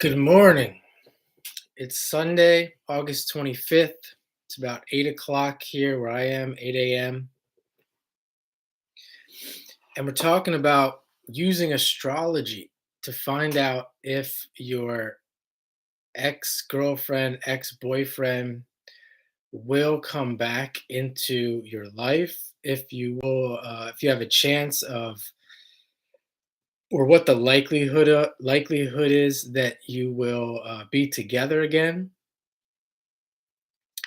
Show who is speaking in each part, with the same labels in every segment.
Speaker 1: Good morning. It's Sunday, August 25th. It's about 8 o'clock here where I am, 8 a.m. And we're talking about using astrology to find out if your ex girlfriend, ex boyfriend will come back into your life, if you have a chance of, or what the likelihood is that you will be together again.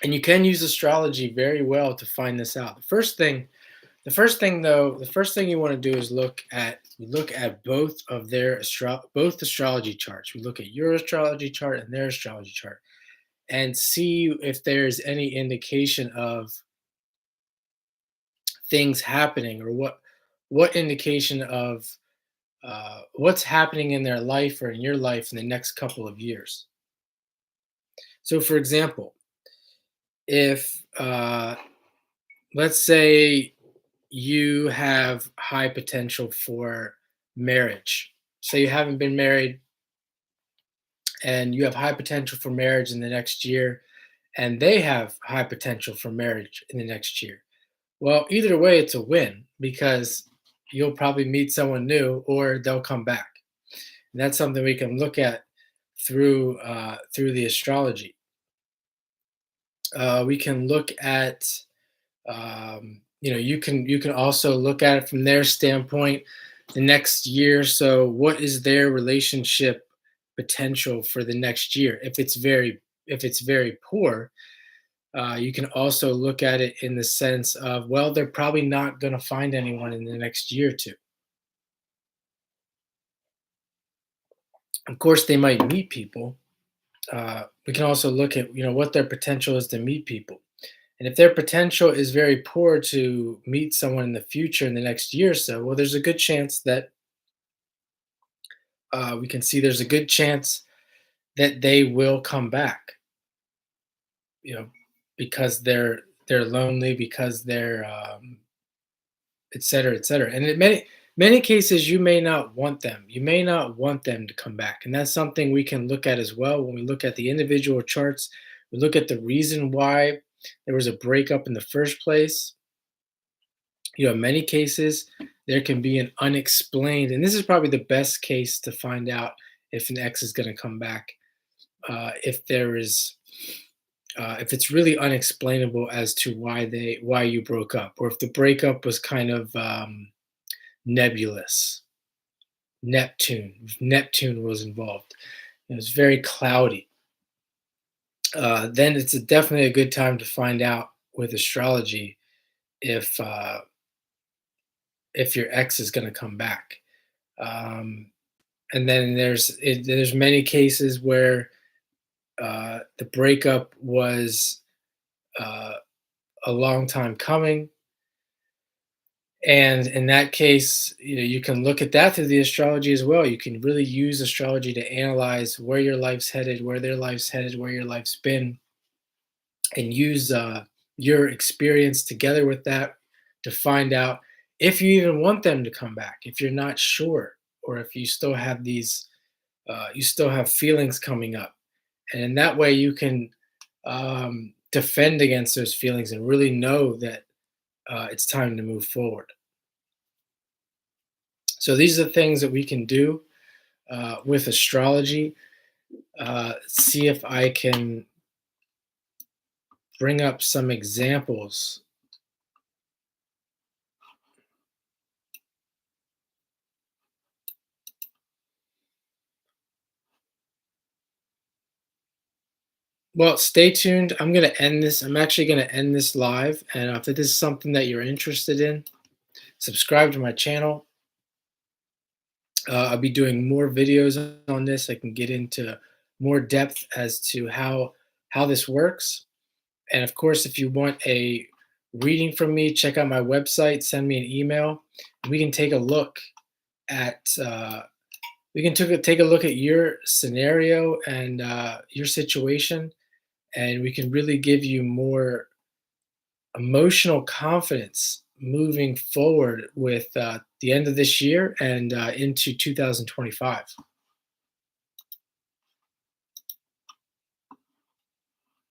Speaker 1: And you can use astrology very well to find this out. The first thing you want to do is look at both astrology charts. We look at your astrology chart and their astrology chart and see if there's any indication of things happening, or what indication of what's happening in their life or in your life in the next couple of years. So, for example, if let's say you have high potential for marriage. Say you haven't been married and you have high potential for marriage in the next year, and they have high potential for marriage in the next year. Well, either way, it's a win because you'll probably meet someone new or they'll come back. And that's something we can look at through the astrology. We can look at you can also look at it from their standpoint the next year. So what is their relationship potential for the next year? If it's very poor, you can also look at it in the sense of, well, they're probably not going to find anyone in the next year or two. Of course, they might meet people. We can also look at what their potential is to meet people. And if their potential is very poor to meet someone in the future in the next year or so, well, there's a good chance that we can see there's a good chance that they will come back. You know, because they're lonely, because they're et cetera, et cetera. And in many cases, you may not want them. You may not want them to come back, and that's something we can look at as well when we look at the individual charts. We look at the reason why there was a breakup in the first place. In many cases, there can be an unexplained, and this is probably the best case to find out if an ex is going to come back. If it's really unexplainable as to why you broke up, or if the breakup was kind of nebulous. Neptune was involved. It was very cloudy. Then it's definitely a good time to find out with astrology if your ex is going to come back. And then there's many cases where the breakup was a long time coming, and in that case, you can look at that through the astrology as well. You can really use astrology to analyze where your life's headed, where their life's headed, where your life's been, and use your experience together with that to find out if you even want them to come back, if you're not sure, or if you still have you still have feelings coming up. And in that way, you can defend against those feelings and really know that it's time to move forward. So these are the things that we can do with astrology. See if I can bring up some examples. Well, stay tuned. I'm going to end this. I'm actually going to end this live. And if this is something that you're interested in, subscribe to my channel. I'll be doing more videos on this. I can get into more depth as to how this works. And of course, if you want a reading from me, check out my website. Send me an email. We can take a look at take a look at your scenario and your situation, and we can really give you more emotional confidence moving forward with the end of this year and into 2025.